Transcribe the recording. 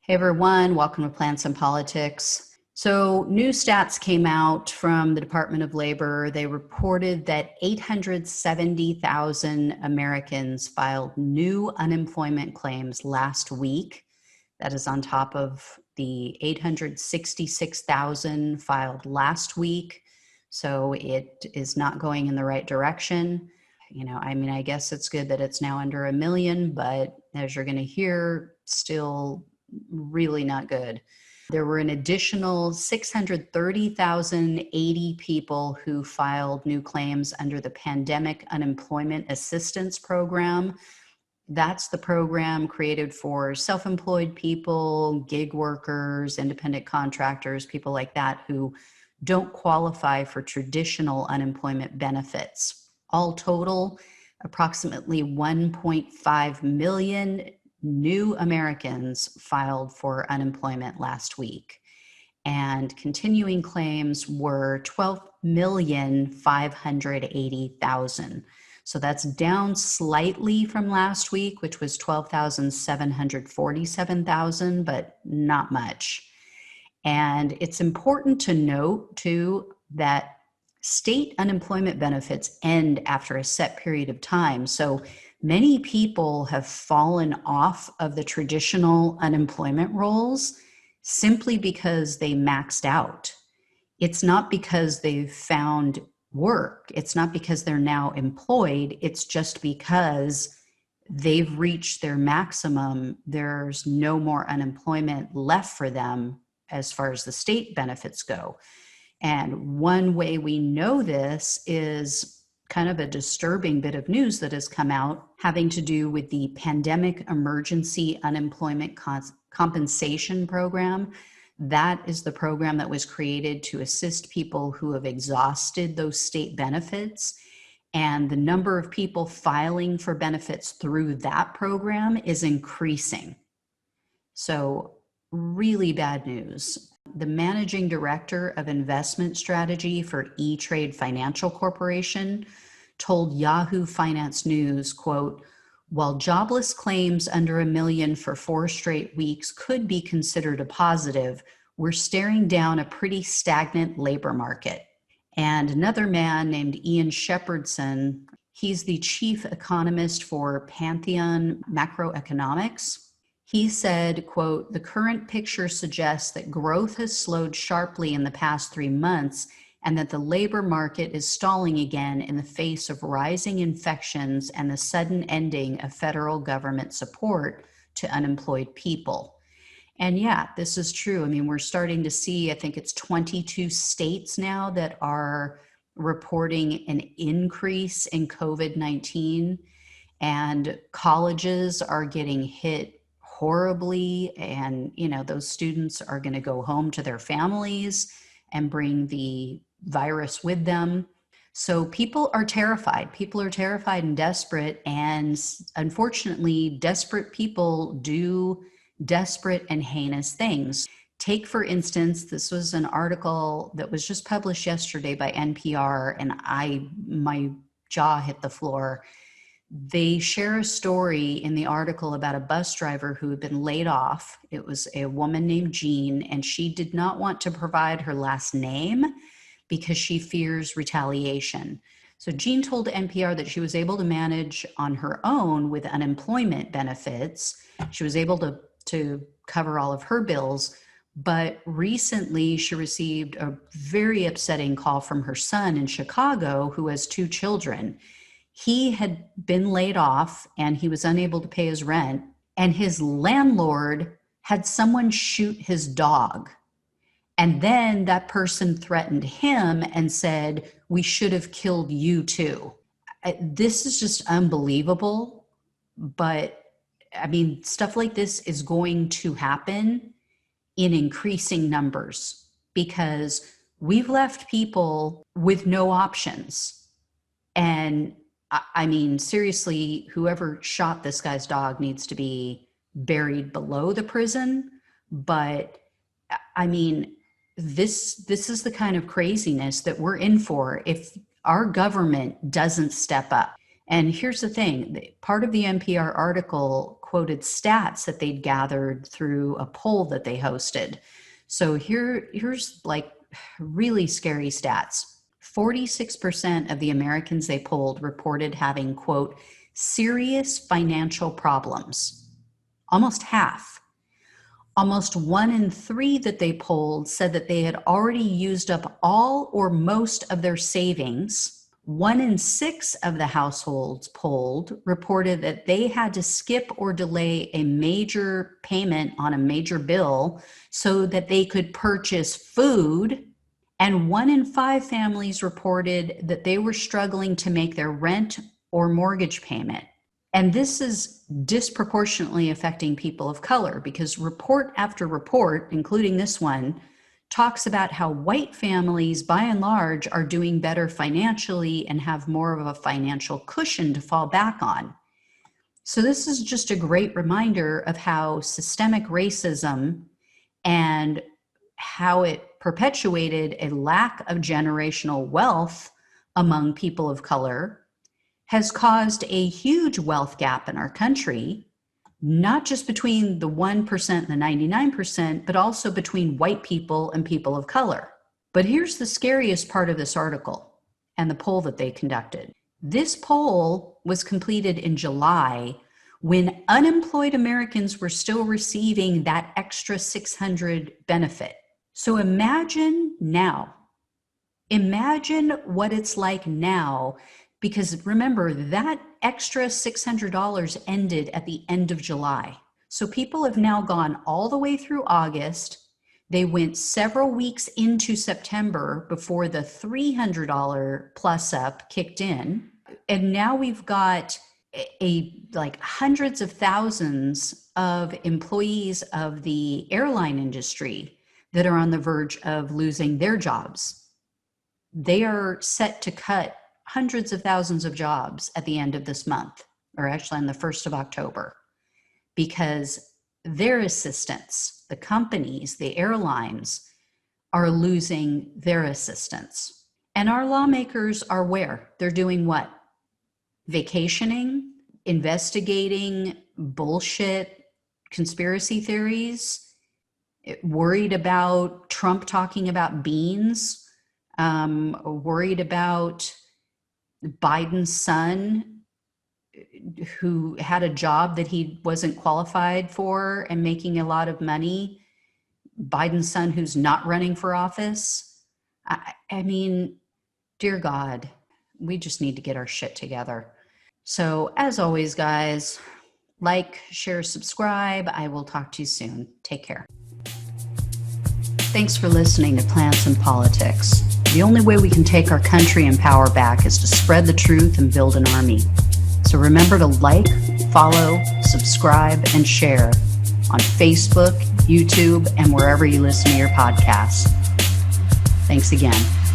Hey everyone, welcome to Plants and Politics. So, new stats came out from the Department of Labor. They reported that 870,000 Americans filed new unemployment claims last week. That is on top of the 866,000 filed last week. So, it is not going in the right direction. I guess it's good that it's now under a million, but as you're going to hear, still really not good. There were an additional 630,080 people who filed new claims under the Pandemic Unemployment Assistance Program. That's the program created for self-employed people, gig workers, independent contractors, people like that who don't qualify for traditional unemployment benefits. All total, approximately 1.5 million new Americans filed for unemployment last week, and continuing claims were 12,580,000. So that's down slightly from last week, which was 12,747,000, but not much. And it's important to note, too, that state unemployment benefits end after a set period of time. So many people have fallen off of the traditional unemployment rolls simply because they maxed out. It's not because they've found work. It's not because they're now employed. It's just because they've reached their maximum. There's no more unemployment left for them as far as the state benefits go. And one way we know this is kind of a disturbing bit of news that has come out having to do with the Pandemic Emergency Unemployment Compensation Program. That is the program that was created to assist people who have exhausted those state benefits. And the number of people filing for benefits through that program is increasing. So, really bad news. The managing director of investment strategy for E-Trade Financial Corporation told Yahoo Finance News, quote, "While jobless claims under a million for 4 straight weeks could be considered a positive, we're staring down a pretty stagnant labor market." And another man named Ian Shepherdson, he's the chief economist for Pantheon Macroeconomics. He said, quote, "The current picture suggests that growth has slowed sharply in the past 3 months and that the labor market is stalling again in the face of rising infections and the sudden ending of federal government support to unemployed people." And yeah, this is true. I mean, we're starting to see, I think it's 22 states now that are reporting an increase in COVID-19, and colleges are getting hit horribly, and those students are going to go home to their families and bring the virus with them. So people are terrified and desperate, and unfortunately desperate people do desperate and heinous things. Take, for instance, this was an article that was just published yesterday by NPR, and my jaw hit the floor. They share a story in the article about a bus driver who had been laid off. It was a woman named Jean, and she did not want to provide her last name because she fears retaliation. So Jean told NPR that she was able to manage on her own with unemployment benefits. She was able to cover all of her bills. But recently she received a very upsetting call from her son in Chicago, who has 2 children. He had been laid off and he was unable to pay his rent, and his landlord had someone shoot his dog. And then that person threatened him and said, "We should have killed you too." This is just unbelievable. But I mean, stuff like this is going to happen in increasing numbers because we've left people with no options. And I mean, seriously, whoever shot this guy's dog needs to be buried below the prison. But I mean, this is the kind of craziness that we're in for if our government doesn't step up. And here's the thing, part of the NPR article quoted stats that they'd gathered through a poll that they hosted. So here's like really scary stats. 46% of the Americans they polled reported having, quote, serious financial problems. Almost half. Almost 1 in 3 that they polled said that they had already used up all or most of their savings. 1 in 6 of the households polled reported that they had to skip or delay a major payment on a major bill so that they could purchase food. And 1 in 5 families reported that they were struggling to make their rent or mortgage payment. And this is disproportionately affecting people of color because report after report, including this one, talks about how white families, by and large, are doing better financially and have more of a financial cushion to fall back on. So this is just a great reminder of how systemic racism and how it perpetuated a lack of generational wealth among people of color has caused a huge wealth gap in our country, not just between the 1% and the 99%, but also between white people and people of color. But here's the scariest part of this article and the poll that they conducted. This poll was completed in July when unemployed Americans were still receiving that extra $600 benefit. So imagine now. Imagine what it's like now. Because remember, that extra $600 ended at the end of July. So people have now gone all the way through August. They went several weeks into September before the $300 plus up kicked in. And now we've got like hundreds of thousands of employees of the airline industry that are on the verge of losing their jobs. They are set to cut hundreds of thousands of jobs at the end of this month, or actually on the 1st of October, because their assistants, the companies, the airlines, are losing their assistants. And our lawmakers are where? They're doing what? Vacationing, investigating bullshit conspiracy theories, worried about Trump talking about beans, worried about Biden's son who had a job that he wasn't qualified for and making a lot of money. Biden's son who's not running for office. I mean, dear God, we just need to get our shit together. So as always, guys, like, share, subscribe. I will talk to you soon. Take care. Thanks for listening to Plants and Politics. The only way we can take our country and power back is to spread the truth and build an army. So remember to like, follow, subscribe, and share on Facebook, YouTube, and wherever you listen to your podcasts. Thanks again.